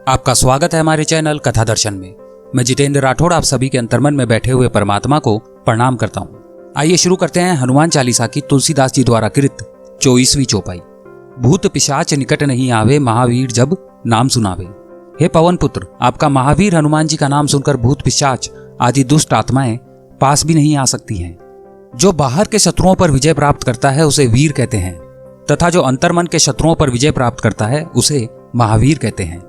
आपका स्वागत है हमारे चैनल कथा दर्शन में। मैं जितेंद्र राठौड़ आप सभी के अंतर्मन में बैठे हुए परमात्मा को प्रणाम करता हूँ। आइए शुरू करते हैं हनुमान चालीसा की तुलसीदास जी द्वारा कृत 24वीं चौपाई। भूत पिशाच निकट नहीं आवे, महावीर जब नाम सुनावे। हे पवन पुत्र, आपका महावीर हनुमान जी का नाम सुनकर भूत पिशाच आदि दुष्ट आत्माएं पास भी नहीं आ सकती हैं। जो बाहर के शत्रुओं पर विजय प्राप्त करता है उसे वीर कहते हैं, तथा जो अंतर्मन के शत्रुओं पर विजय प्राप्त करता है उसे महावीर कहते हैं।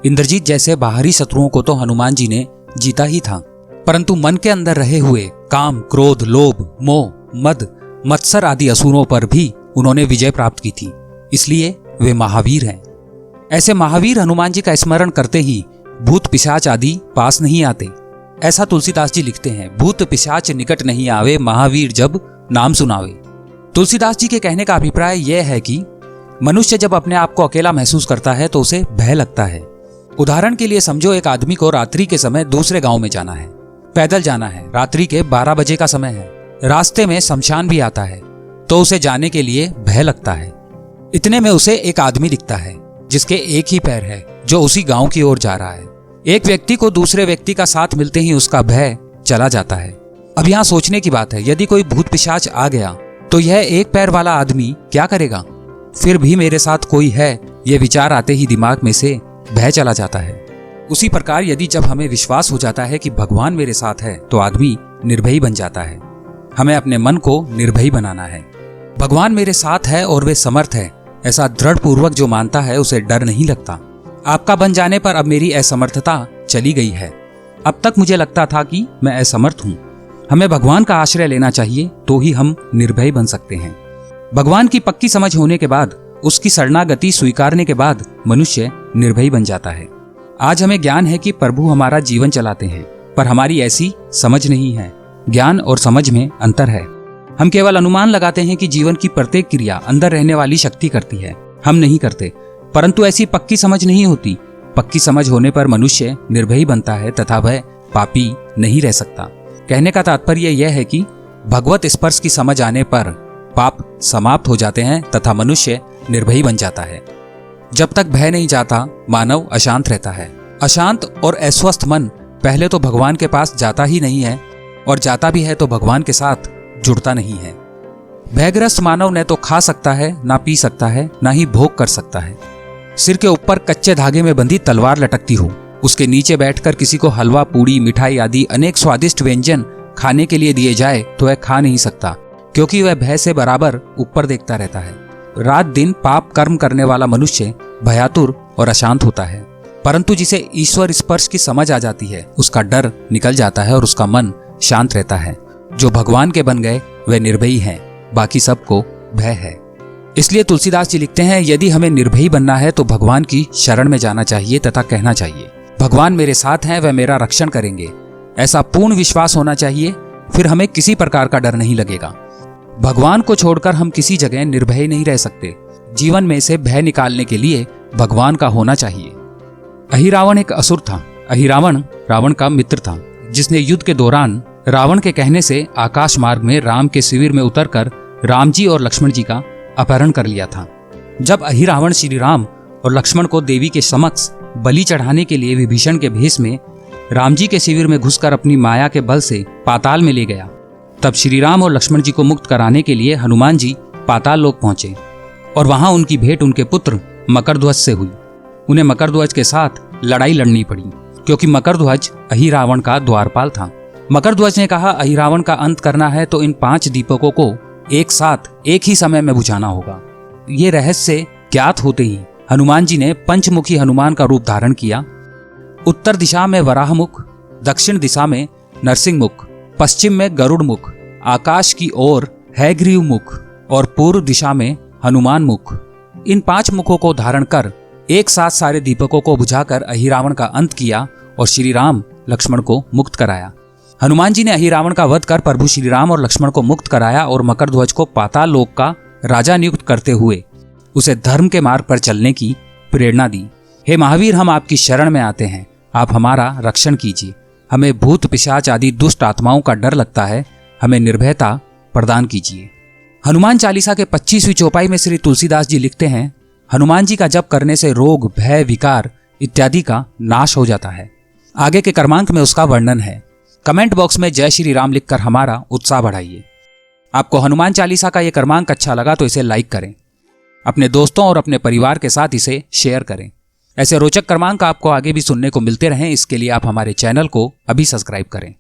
इंद्रजीत जैसे बाहरी शत्रुओं को तो हनुमान जी ने जीता ही था, परंतु मन के अंदर रहे हुए काम, क्रोध, लोभ, मोह, मद, मत्सर आदि असुरों पर भी उन्होंने विजय प्राप्त की थी, इसलिए वे महावीर हैं। ऐसे महावीर हनुमान जी का स्मरण करते ही भूत पिशाच आदि पास नहीं आते। ऐसा तुलसीदास जी लिखते हैं, भूत पिशाच निकट नहीं आवे, महावीर जब नाम सुनावे। तुलसीदास जी के कहने का अभिप्राय यह है कि मनुष्य जब अपने आप को अकेला महसूस करता है तो उसे भय लगता है। उदाहरण के लिए समझो, एक आदमी को रात्रि के समय दूसरे गांव में जाना है, पैदल जाना है, रात्रि के 12 बजे का समय है, रास्ते में शमशान भी आता है, तो उसे जाने के लिए भय लगता है। इतने में उसे एक आदमी दिखता है जिसके एक ही पैर है, जो उसी गांव की ओर जा रहा है। एक व्यक्ति को दूसरे व्यक्ति का साथ मिलते ही उसका भय चला जाता है। अब यहाँ सोचने की बात है, यदि कोई भूत पिशाच आ गया तो यह एक पैर वाला आदमी क्या करेगा? फिर भी मेरे साथ कोई है, यह विचार आते ही दिमाग में से भय चला जाता है। उसी प्रकार यदि जब हमें विश्वास हो जाता है कि भगवान मेरे साथ है तो आदमी निर्भयी बन जाता है। हमें अपने मन को निर्भयी बनाना है। भगवान मेरे साथ है और वे समर्थ है, ऐसा दृढ़ पूर्वक जो मानता है उसे डर नहीं लगता। आपका बन जाने पर अब मेरी असमर्थता चली गई है। अब तक मुझे लगता था कि मैं असमर्थ हूँ। हमें भगवान का आश्रय लेना चाहिए, तो ही हम निर्भय बन सकते हैं। भगवान की पक्की समझ होने के बाद, उसकी शरणागति स्वीकारने के बाद मनुष्य निर्भयी बन जाता है। आज हमें ज्ञान है कि प्रभु हमारा जीवन चलाते हैं, पर हमारी ऐसी समझ नहीं है। ज्ञान और समझ में अंतर है। हम केवल अनुमान लगाते हैं कि जीवन की प्रत्येक क्रिया अंदर रहने वाली शक्ति करती है, हम नहीं करते। परंतु ऐसी पक्की समझ नहीं होती। पक्की समझ होने पर मनुष्य निर्भयी बनता है तथा वह पापी नहीं रह सकता। कहने का तात्पर्य यह है कि भगवत स्पर्श की समझ आने पर पाप समाप्त हो जाते हैं तथा मनुष्य निर्भयी बन जाता है। जब तक भय नहीं जाता, मानव अशांत रहता है। अशांत और अस्वस्थ मन पहले तो भगवान के पास जाता ही नहीं है, और जाता भी है तो भगवान के साथ जुड़ता नहीं है। भयग्रस्त मानव न तो खा सकता है, ना पी सकता है, ना ही भोग कर सकता है। सिर के ऊपर कच्चे धागे में बंधी तलवार लटकती हो, उसके नीचे बैठकर किसी को हलवा, पूड़ी, मिठाई आदि अनेक स्वादिष्ट व्यंजन खाने के लिए दिए जाए तो वह खा नहीं सकता, क्योंकि वह भय से बराबर ऊपर देखता रहता है। रात दिन पाप कर्म करने वाला मनुष्य भयातुर और अशांत होता है। परंतु जिसे ईश्वर स्पर्श की समझ आ जाती है, उसका डर निकल जाता है और उसका मन शांत रहता है। जो भगवान के बन गए वे निर्भयी हैं, बाकी सबको भय है। इसलिए तुलसीदास जी लिखते हैं, यदि हमें निर्भयी बनना है तो भगवान की शरण में जाना चाहिए तथा कहना चाहिए, भगवान मेरे साथ हैं, वह मेरा रक्षण करेंगे। ऐसा पूर्ण विश्वास होना चाहिए, फिर हमें किसी प्रकार का डर नहीं लगेगा। भगवान को छोड़कर हम किसी जगह निर्भय नहीं रह सकते। जीवन में से भय निकालने के लिए भगवान का होना चाहिए। अहिरावण एक असुर था। अहिरावण रावण का मित्र था, जिसने युद्ध के दौरान रावण के कहने से आकाश मार्ग में राम के शिविर में उतरकर राम जी और लक्ष्मण जी का अपहरण कर लिया था। जब अहिरावण श्री राम और लक्ष्मण को देवी के समक्ष बलि चढ़ाने के लिए विभीषण के भेष में राम जी के शिविर में घुसकर अपनी माया के बल से पाताल में ले गया, तब श्री राम और लक्ष्मण जी को मुक्त कराने के लिए हनुमान जी पाताल लोक पहुंचे और वहां उनकी भेंट उनके पुत्र मकरध्वज से हुई। उन्हें मकरध्वज के साथ लड़ाई लड़नी पड़ी, क्योंकि मकरध्वज अहिरावण का द्वारपाल था। मकरध्वज ने कहा, अहिरावण का अंत करना है तो इन 5 दीपकों को एक साथ एक ही समय में बुझाना होगा। ये रहस्य ज्ञात होते ही हनुमान जी ने पंचमुखी हनुमान का रूप धारण किया। उत्तर दिशा में वराह मुख, दक्षिण दिशा में नरसिंह मुख, पश्चिम में गरुड़ मुख, आकाश की ओर हैग्रीव मुख और पूर्व दिशा में हनुमान मुख। इन 5 मुखों को धारण कर एक साथ सारे दीपकों को बुझाकर अहिरावण का अंत किया और श्री राम लक्ष्मण को मुक्त कराया। हनुमान जी ने अहिरावण का वध कर प्रभु श्री राम और लक्ष्मण को मुक्त कराया और मकरध्वज को पाताल लोक का राजा नियुक्त करते हुए उसे धर्म के मार्ग पर चलने की प्रेरणा दी। हे महावीर, हम आपकी शरण में आते हैं, आप हमारा रक्षण कीजिए। हमें भूत पिशाच आदि दुष्ट आत्माओं का डर लगता है, हमें निर्भयता प्रदान कीजिए। हनुमान चालीसा के 25वीं चौपाई में श्री तुलसीदास जी लिखते हैं, हनुमान जी का जप करने से रोग, भय, विकार इत्यादि का नाश हो जाता है। आगे के क्रमांक में उसका वर्णन है। कमेंट बॉक्स में जय श्री राम लिखकर हमारा उत्साह बढ़ाइए। आपको हनुमान चालीसा का यह क्रमांक अच्छा लगा तो इसे लाइक करें, अपने दोस्तों और अपने परिवार के साथ इसे शेयर करें। ऐसे रोचक क्रमांक आपको आगे भी सुनने को मिलते रहें, इसके लिए आप हमारे चैनल को अभी सब्सक्राइब करें।